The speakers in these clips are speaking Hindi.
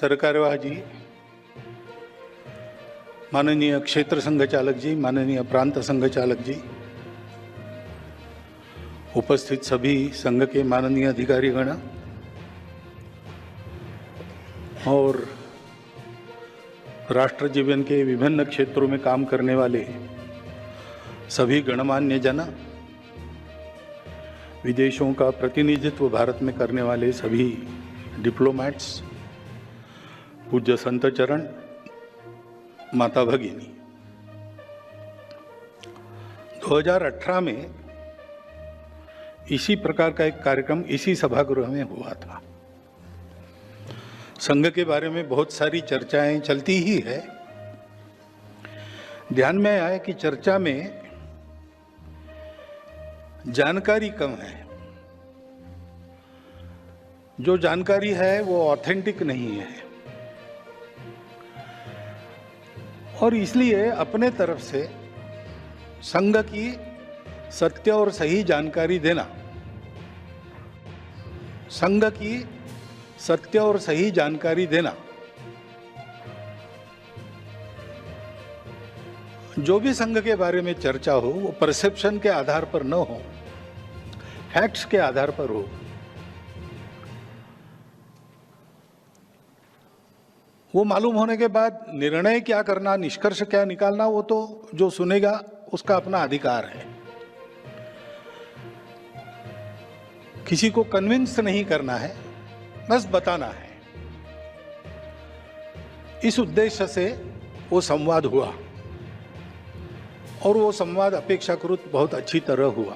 सरकारवाह जी, माननीय क्षेत्र संघचालक जी, माननीय प्रांत संघचालक जी, उपस्थित सभी संघ के माननीय अधिकारीगण और राष्ट्र जीवन के विभिन्न क्षेत्रों में काम करने वाले सभी गणमान्य जन, विदेशों का प्रतिनिधित्व भारत में करने वाले सभी डिप्लोमैट्स, पूज्य संत चरण, माता भगिनी, 2018 में इसी प्रकार का एक कार्यक्रम इसी सभागृह में हुआ था। संघ के बारे में बहुत सारी चर्चाएं चलती ही है। ध्यान में आया कि चर्चा में जानकारी कम है। जो जानकारी है वो ऑथेंटिक नहीं है और इसलिए अपने तरफ से संघ की सत्य और सही जानकारी देना, संघ की सत्य और सही जानकारी देना, जो भी संघ के बारे में चर्चा हो वो परसेप्शन के आधार पर न हो, फैक्ट्स के आधार पर हो। वो मालूम होने के बाद निर्णय क्या करना, निष्कर्ष क्या निकालना, वो तो जो सुनेगा उसका अपना अधिकार है। किसी को कन्विंस नहीं करना है, बस बताना है। इस उद्देश्य से वो संवाद हुआ और वो संवाद अपेक्षाकृत बहुत अच्छी तरह हुआ।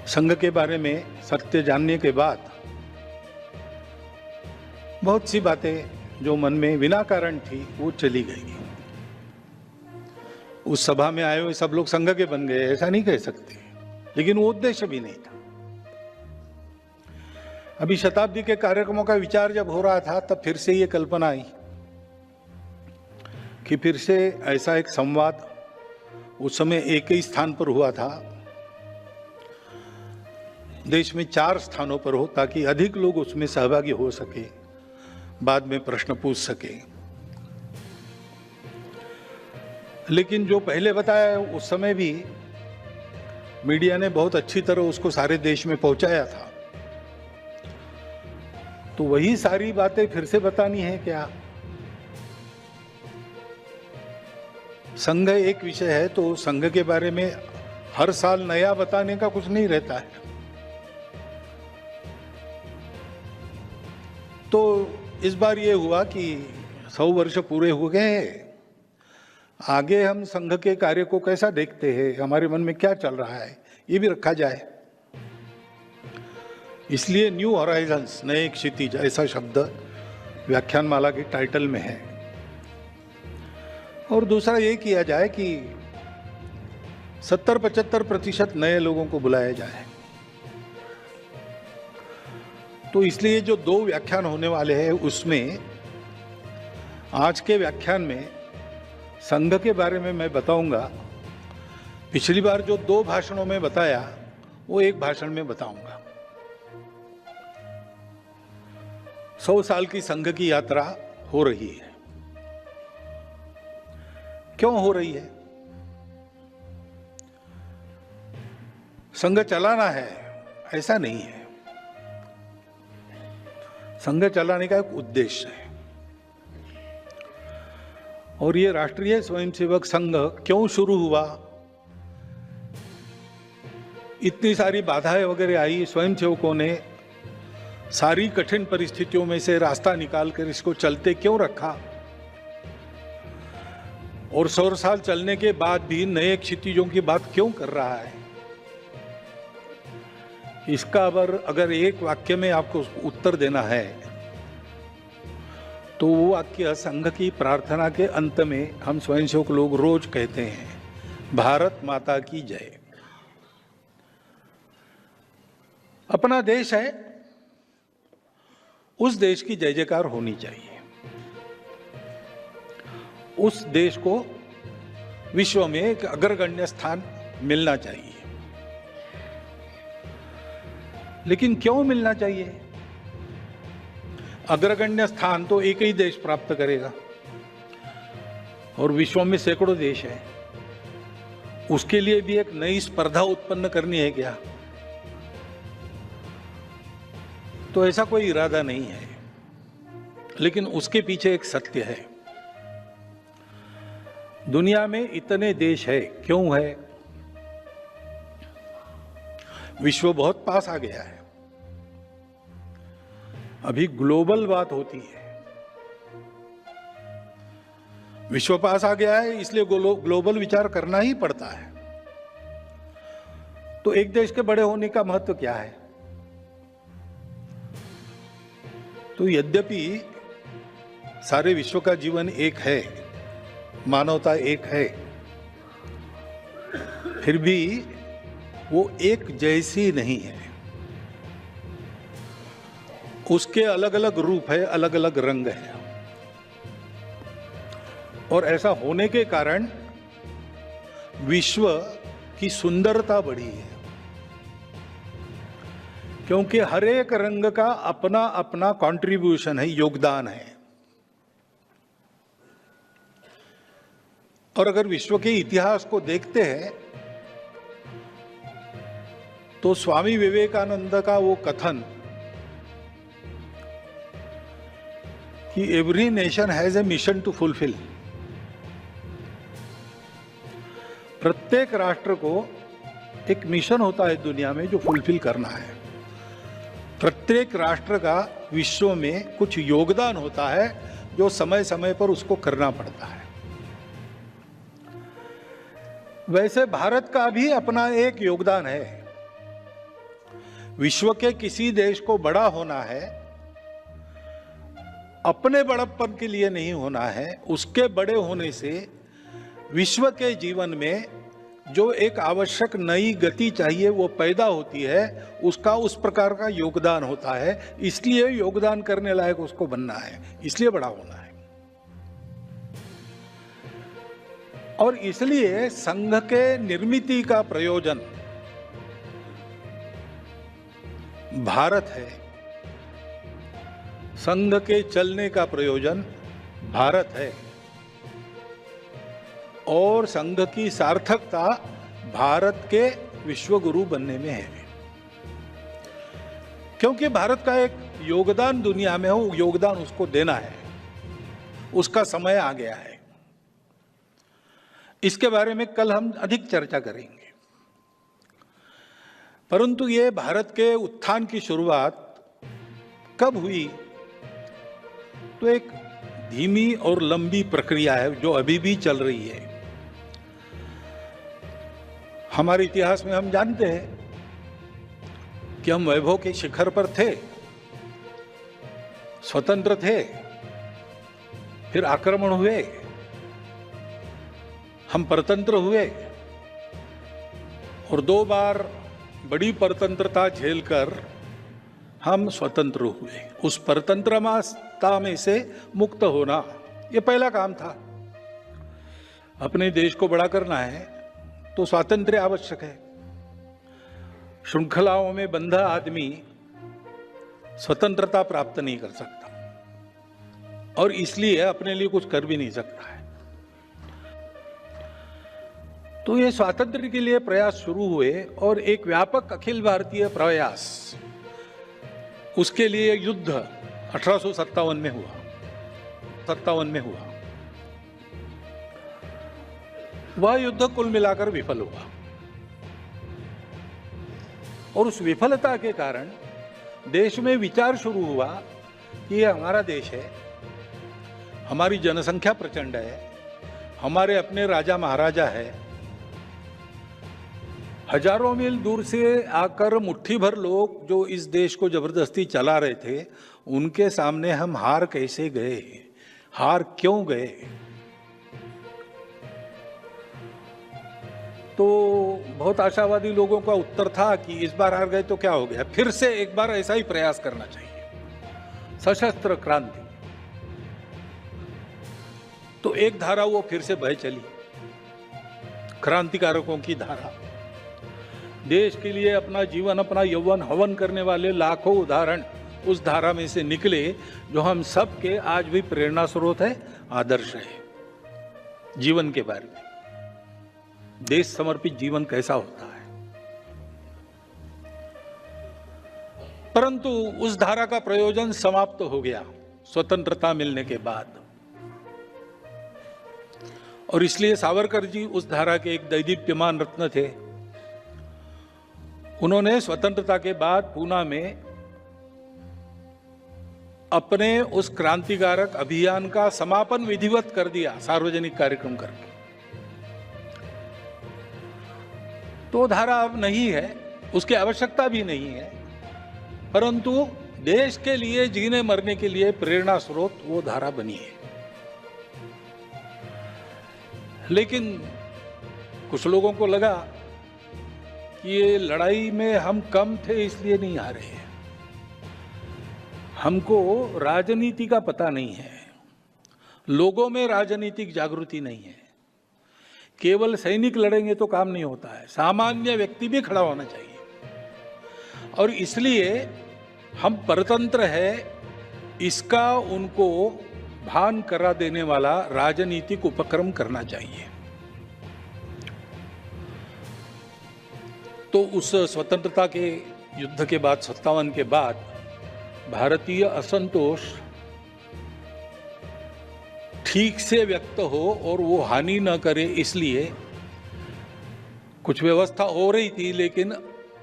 संघ के बारे में सत्य जानने के बाद बहुत सी बातें जो मन में बिना कारण थी वो चली गई। उस सभा में आए हुए सब लोग संघ के बन गए, ऐसा नहीं कह सकते, लेकिन वो उद्देश्य भी नहीं था। अभी शताब्दी के कार्यक्रमों का विचार जब हो रहा था तब फिर से ये कल्पना आई कि फिर से ऐसा एक संवाद, उस समय एक ही स्थान पर हुआ था, देश में 4 स्थानों पर हो ताकि अधिक लोग उसमें सहभागी हो सके, बाद में प्रश्न पूछ सके। लेकिन जो पहले बताया उस समय भी मीडिया ने बहुत अच्छी तरह उसको सारे देश में पहुंचाया था, तो वही सारी बातें फिर से बतानी है क्या? संघ एक विषय है तो संघ के बारे में हर साल नया बताने का कुछ नहीं रहता है। तो इस बार ये हुआ कि 100 वर्ष पूरे हो गए, आगे हम संघ के कार्य को कैसा देखते हैं, हमारे मन में क्या चल रहा है, ये भी रखा जाए। इसलिए न्यू हॉराइजन्स, नए क्षितिज, ऐसा शब्द व्याख्यानमाला के टाइटल में है। और दूसरा ये किया जाए कि 70-75% नए लोगों को बुलाया जाए। तो इसलिए जो 2 व्याख्यान होने वाले हैं उसमें आज के व्याख्यान में संघ के बारे में मैं बताऊंगा। पिछली बार जो 2 भाषणों में बताया वो एक भाषण में बताऊंगा। 100 साल की संघ की यात्रा हो रही है। क्यों हो रही है? संघ चलाना है ऐसा नहीं है। संघ चलाने का एक उद्देश्य है। और ये राष्ट्रीय स्वयंसेवक संघ क्यों शुरू हुआ, इतनी सारी बाधाएं वगैरह आई, स्वयंसेवकों ने सारी कठिन परिस्थितियों में से रास्ता निकालकर इसको चलते क्यों रखा, और 100 साल चलने के बाद भी नए क्षितिजों की बात क्यों कर रहा है, इसका अगर एक वाक्य में आपको उत्तर देना है तो वो वाक्य संघ की प्रार्थना के अंत में हम स्वयंसेवक लोग रोज कहते हैं, भारत माता की जय। अपना देश है, उस देश की जय जयकार होनी चाहिए। उस देश को विश्व में एक अग्रगण्य स्थान मिलना चाहिए। लेकिन क्यों मिलना चाहिए? अग्रगण्य स्थान तो एक ही देश प्राप्त करेगा और विश्व में सैकड़ों देश हैं। उसके लिए भी एक नई स्पर्धा उत्पन्न करनी है क्या? तो ऐसा कोई इरादा नहीं है, लेकिन उसके पीछे एक सत्य है। दुनिया में इतने देश है, क्यों है? विश्व बहुत पास आ गया है। अभी ग्लोबल बात होती है। विश्व पास आ गया है, इसलिए ग्लोबल विचार करना ही पड़ता है। तो एक देश के बड़े होने का महत्व क्या है? तो यद्यपि सारे विश्व का जीवन एक है, मानवता एक है, फिर भी वो एक जैसी नहीं है। उसके अलग अलग रूप है, अलग अलग रंग है। और ऐसा होने के कारण विश्व की सुंदरता बढ़ी है, क्योंकि हर एक रंग का अपना अपना कंट्रीब्यूशन है, योगदान है। और अगर विश्व के इतिहास को देखते हैं तो स्वामी विवेकानंद का वो कथन कि every nation has a mission to fulfil, प्रत्येक राष्ट्र को एक मिशन होता है दुनिया में जो फुलफिल करना है। प्रत्येक राष्ट्र का विश्व में कुछ योगदान होता है जो समय समय पर उसको करना पड़ता है। वैसे भारत का भी अपना एक योगदान है। विश्व के किसी देश को बड़ा होना है, अपने बड़प्पन के लिए नहीं होना है, उसके बड़े होने से विश्व के जीवन में जो एक आवश्यक नई गति चाहिए वो पैदा होती है, उसका उस प्रकार का योगदान होता है। इसलिए योगदान करने लायक उसको बनना है, इसलिए बड़ा होना है। और इसलिए संघ के निर्मिति का प्रयोजन भारत है, संघ के चलने का प्रयोजन भारत है, और संघ की सार्थकता भारत के विश्व गुरु बनने में है। क्योंकि भारत का एक योगदान दुनिया में हो, योगदान उसको देना है, उसका समय आ गया है। इसके बारे में कल हम अधिक चर्चा करेंगे। परंतु ये भारत के उत्थान की शुरुआत कब हुई? तो एक धीमी और लंबी प्रक्रिया है जो अभी भी चल रही है। हमारे इतिहास में हम जानते हैं कि हम वैभव के शिखर पर थे, स्वतंत्र थे, फिर आक्रमण हुए, हम परतंत्र हुए, और 2 बार बड़ी परतंत्रता झेलकर हम स्वतंत्र हुए। उस परतंत्रता में से मुक्त होना ये पहला काम था। अपने देश को बड़ा करना है तो स्वातंत्र्य आवश्यक है। श्रृंखलाओं में बंधा आदमी स्वतंत्रता प्राप्त नहीं कर सकता, और इसलिए अपने लिए कुछ कर भी नहीं सकता है। तो ये स्वातंत्र्य के लिए प्रयास शुरू हुए, और एक व्यापक अखिल भारतीय प्रयास, उसके लिए युद्ध 1857 में हुआ, 57 में हुआ। वह युद्ध कुल मिलाकर विफल हुआ, और उस विफलता के कारण देश में विचार शुरू हुआ कि ये हमारा देश है, हमारी जनसंख्या प्रचंड है, हमारे अपने राजा महाराजा है, हजारों मील दूर से आकर मुट्ठी भर लोग जो इस देश को जबरदस्ती चला रहे थे, उनके सामने हम हार कैसे गए, हार क्यों गए? तो बहुत आशावादी लोगों का उत्तर था कि इस बार हार गए तो क्या हो गया, फिर से एक बार ऐसा ही प्रयास करना चाहिए, सशस्त्र क्रांति। तो एक धारा वो फिर से बह चली, क्रांतिकारकों की धारा। देश के लिए अपना जीवन, अपना यौवन हवन करने वाले लाखों उदाहरण उस धारा में से निकले जो हम सब के आज भी प्रेरणा स्रोत है, आदर्श है जीवन के बारे में। देश समर्पित जीवन कैसा होता है। परंतु उस धारा का प्रयोजन समाप्त हो गया स्वतंत्रता मिलने के बाद, और इसलिए सावरकर जी उस धारा के एक दैदीप्यमान रत्न थे। उन्होंने स्वतंत्रता के बाद पूना में अपने उस क्रांतिकारक अभियान का समापन विधिवत कर दिया, सार्वजनिक कार्यक्रम करके। तो धारा अब नहीं है, उसकी आवश्यकता भी नहीं है, परंतु देश के लिए जीने मरने के लिए प्रेरणा स्रोत वो धारा बनी है। लेकिन कुछ लोगों को लगा कि ये लड़ाई में हम कम थे इसलिए नहीं आ रहे हैं, हमको राजनीति का पता नहीं है, लोगों में राजनीतिक जागृति नहीं है, केवल सैनिक लड़ेंगे तो काम नहीं होता है, सामान्य व्यक्ति भी खड़ा होना चाहिए। और इसलिए हम परतंत्र है इसका उनको भान करा देने वाला राजनीतिक उपक्रम करना चाहिए। तो उस स्वतंत्रता के युद्ध के बाद 57 के बाद भारतीय असंतोष ठीक से व्यक्त हो और वो हानि न करे, इसलिए कुछ व्यवस्था हो रही थी, लेकिन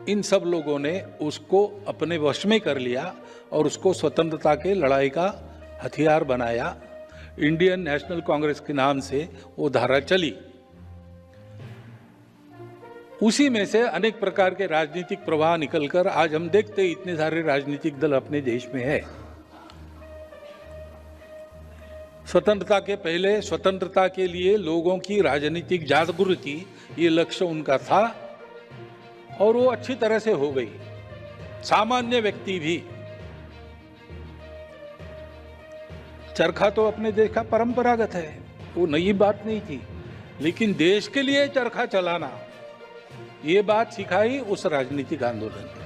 इन सब लोगों ने उसको अपने वश में कर लिया और उसको स्वतंत्रता के लड़ाई का हथियार बनाया। इंडियन नेशनल कांग्रेस के नाम से वो धारा चली। उसी में से अनेक प्रकार के राजनीतिक प्रवाह निकलकर आज हम देखते हैं इतने सारे राजनीतिक दल अपने देश में है। स्वतंत्रता के पहले स्वतंत्रता के लिए लोगों की राजनीतिक जागृति, ये लक्ष्य उनका था और वो अच्छी तरह से हो गई। सामान्य व्यक्ति भी, चरखा तो अपने देश का परंपरागत है, वो नई बात नहीं थी, लेकिन देश के लिए चरखा चलाना ये बात सिखाई उस राजनीतिक आंदोलन ने।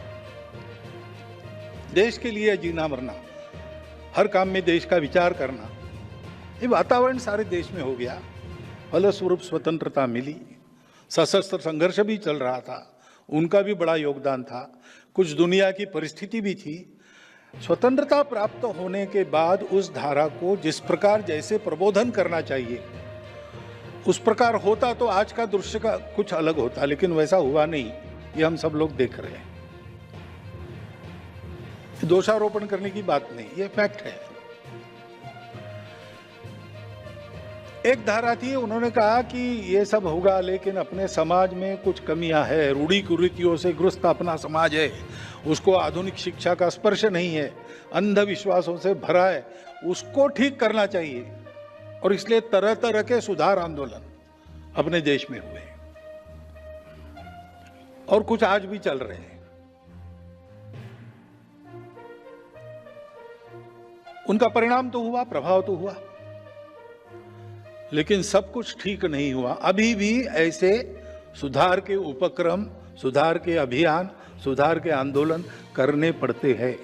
देश के लिए जीना मरना, हर काम में देश का विचार करना, ये वातावरण सारे देश में हो गया। फलस्वरूप स्वतंत्रता मिली। सशस्त्र संघर्ष भी चल रहा था, उनका भी बड़ा योगदान था। कुछ दुनिया की परिस्थिति भी थी। स्वतंत्रता प्राप्त होने के बाद उस धारा को जिस प्रकार जैसे प्रबोधन करना चाहिए उस प्रकार होता तो आज का दृश्य का कुछ अलग होता, लेकिन वैसा हुआ नहीं। ये हम सब लोग देख रहे हैं। दोषारोपण करने की बात नहीं, ये फैक्ट है। एक धारा थी, उन्होंने कहा कि ये सब होगा, लेकिन अपने समाज में कुछ कमियां है, रूढ़ी कुरीतियों से ग्रस्त अपना समाज है, उसको आधुनिक शिक्षा का स्पर्श नहीं है, अंधविश्वासों से भरा है, उसको ठीक करना चाहिए। और इसलिए तरह तरह के सुधार आंदोलन अपने देश में हुए और कुछ आज भी चल रहे हैं। उनका परिणाम तो हुआ, प्रभाव तो हुआ, लेकिन सब कुछ ठीक नहीं हुआ। अभी भी ऐसे सुधार के उपक्रम, सुधार के अभियान, सुधार के आंदोलन करने पड़ते हैं।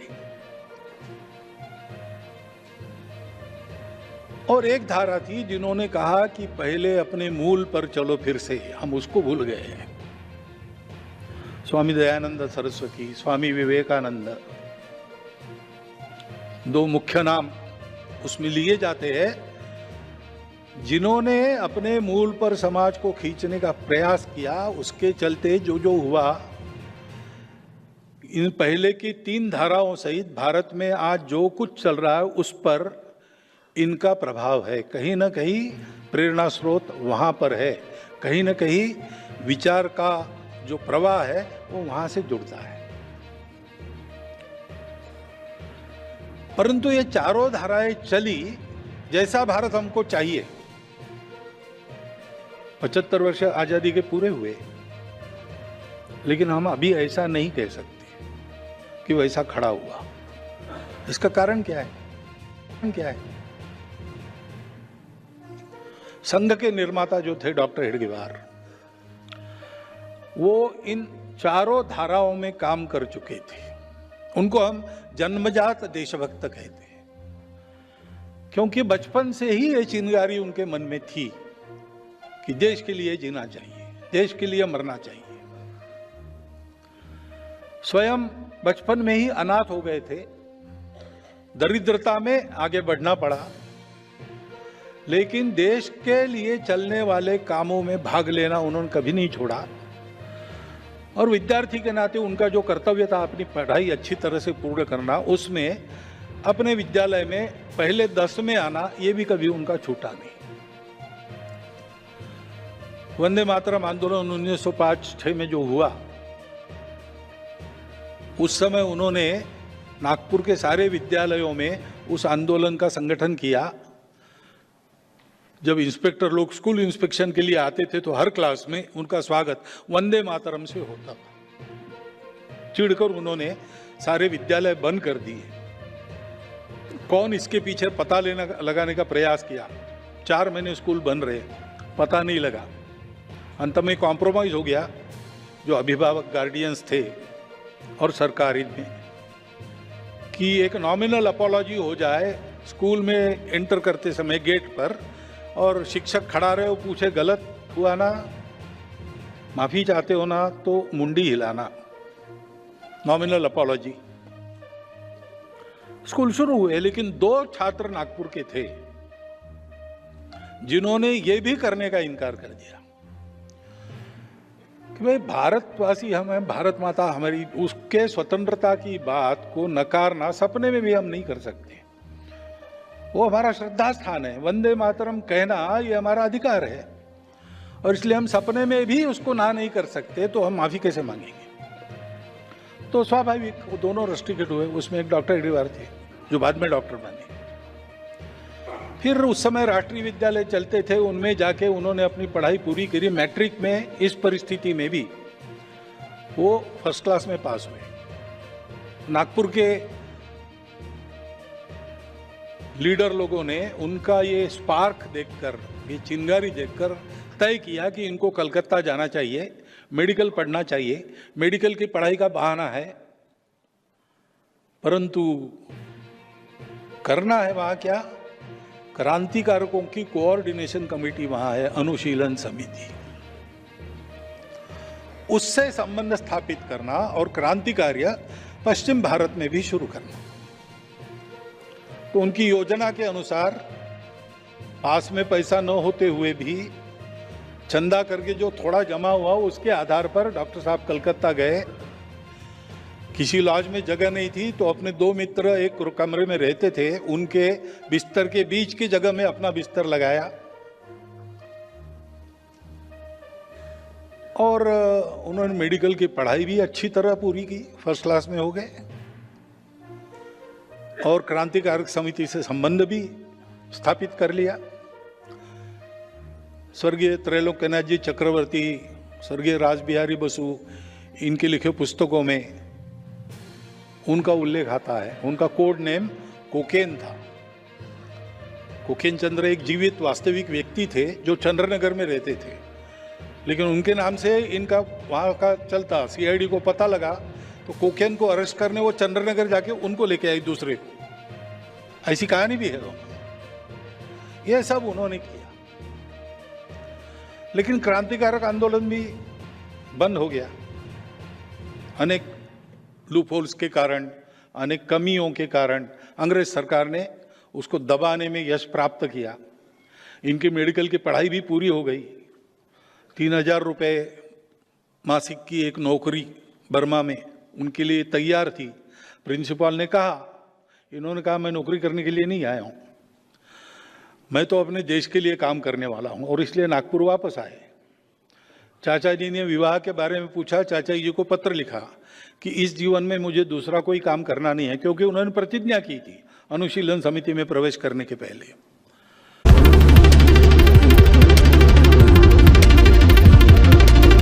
और एक धारा थी जिन्होंने कहा कि पहले अपने मूल पर चलो, फिर से हम उसको भूल गए हैं। स्वामी दयानंद सरस्वती, स्वामी विवेकानंद, दो मुख्य नाम उसमें लिए जाते हैं, जिन्होंने अपने मूल पर समाज को खींचने का प्रयास किया। उसके चलते जो जो हुआ, इन पहले की 3 धाराओं सहित भारत में आज जो कुछ चल रहा है उस पर इनका प्रभाव है। कहीं ना कहीं प्रेरणा स्रोत वहाँ पर है, कहीं ना कहीं विचार का जो प्रवाह है वो वहाँ से जुड़ता है। परंतु ये चारों धाराएं चली जैसा भारत हमको चाहिए। 75 वर्ष आजादी के पूरे हुए, लेकिन हम अभी ऐसा नहीं कह सकते कि वैसा खड़ा हुआ। इसका कारण क्या है? क्या है? संघ के निर्माता जो थे डॉक्टर हेडगेवार, वो इन चारों धाराओं में काम कर चुके थे। उनको हम जन्मजात देशभक्त कहते हैं, क्योंकि बचपन से ही ये चिंगारी उनके मन में थी कि देश के लिए जीना चाहिए, देश के लिए मरना चाहिए। स्वयं बचपन में ही अनाथ हो गए थे, दरिद्रता में आगे बढ़ना पड़ा, लेकिन देश के लिए चलने वाले कामों में भाग लेना उन्होंने कभी नहीं छोड़ा। और विद्यार्थी के नाते उनका जो कर्तव्य था अपनी पढ़ाई अच्छी तरह से पूर्ण करना, उसमें अपने विद्यालय में पहले 10 में आना ये भी कभी उनका छूटा नहीं। वंदे मातरम आंदोलन 1905-6 में जो हुआ, उस समय उन्होंने नागपुर के सारे विद्यालयों में उस आंदोलन का संगठन किया। जब इंस्पेक्टर लोग स्कूल इंस्पेक्शन के लिए आते थे तो हर क्लास में उनका स्वागत वंदे मातरम से होता था। चिढ़कर उन्होंने सारे विद्यालय बंद कर दिए। कौन इसके पीछे पता लगाने का प्रयास किया। 4 महीने स्कूल बंद रहे, पता नहीं लगा। अंत में कॉम्प्रोमाइज हो गया, जो अभिभावक गार्डियंस थे और सरकार में, कि एक नॉमिनल अपॉलॉजी हो जाए स्कूल में एंटर करते समय गेट पर, और शिक्षक खड़ा रहे, वो पूछे गलत हुआ ना, माफी चाहते हो ना, तो मुंडी हिलाना, नॉमिनल अपॉलॉजी। स्कूल शुरू हुए, लेकिन 2 छात्र नागपुर के थे जिन्होंने ये भी करने का इनकार कर दिया कि भाई भारतवासी हम हैं, भारत माता हमारी, उसके स्वतंत्रता की बात को नकारना सपने में भी हम नहीं कर सकते। वो हमारा श्रद्धा स्थान है, वंदे मातरम कहना ये हमारा अधिकार है, और इसलिए हम सपने में भी उसको ना नहीं कर सकते, तो हम माफी कैसे मांगेंगे। तो स्वाभाविक वो दोनों रस्टिकेट हुए। उसमें एक डॉक्टर एडीवार थे जो बाद में डॉक्टर बने। फिर उस समय राष्ट्रीय विद्यालय चलते थे, उनमें जाके उन्होंने अपनी पढ़ाई पूरी करी। मैट्रिक में इस परिस्थिति में भी वो फर्स्ट क्लास में पास हुए। नागपुर के लीडर लोगों ने उनका ये स्पार्क देखकर, ये चिंगारी देखकर तय किया कि इनको कलकत्ता जाना चाहिए, मेडिकल पढ़ना चाहिए। मेडिकल की पढ़ाई का बहाना है, परंतु करना है वहां क्या, क्रांतिकारकों की कोऑर्डिनेशन कमेटी वहां है, अनुशीलन समिति, उससे संबंध स्थापित करना और क्रांति कार्य पश्चिम भारत में भी शुरू करना। तो उनकी योजना के अनुसार पास में पैसा न होते हुए भी चंदा करके जो थोड़ा जमा हुआ, उसके आधार पर डॉक्टर साहब कलकत्ता गए। किसी लॉज में जगह नहीं थी, तो अपने 2 मित्र एक कमरे में रहते थे, उनके बिस्तर के बीच की जगह में अपना बिस्तर लगाया और उन्होंने मेडिकल की पढ़ाई भी अच्छी तरह पूरी की, फर्स्ट क्लास में हो गए, और क्रांतिकारक समिति से संबंध भी स्थापित कर लिया। स्वर्गीय त्रैलोक्यनाथ जी चक्रवर्ती, स्वर्गीय रासबिहारी बसु, इनके लिखे पुस्तकों में उनका उल्लेख आता है। उनका कोड नेम कोकेन था। कोकेन चंद्र एक जीवित वास्तविक व्यक्ति थे जो चंद्रनगर में रहते थे, लेकिन उनके नाम से इनका वहाँ का चलता। सीआईडी को पता लगा तो कोकेन को अरेस्ट करने वो चंद्रनगर जाके उनको लेके आई दूसरे को। ऐसी कहानी भी है। ये सब उन्होंने किया, लेकिन क्रांतिकारक आंदोलन भी बंद हो गया। अनेक लूपहोल्स के कारण, अनेक कमियों के कारण अंग्रेज सरकार ने उसको दबाने में यश प्राप्त किया। इनकी मेडिकल की पढ़ाई भी पूरी हो गई। 3000 रुपये मासिक की एक नौकरी बर्मा में उनके लिए तैयार थी। प्रिंसिपल ने कहा, इन्होंने कहा मैं नौकरी करने के लिए नहीं आया हूँ, मैं तो अपने देश के लिए काम करने वाला हूँ, और इसलिए नागपुर वापस आए। चाचा जी ने विवाह के बारे में पूछा, चाचा जी को पत्र लिखा कि इस जीवन में मुझे दूसरा कोई काम करना नहीं है, क्योंकि उन्होंने प्रतिज्ञा की थी अनुशीलन समिति में प्रवेश करने के पहले।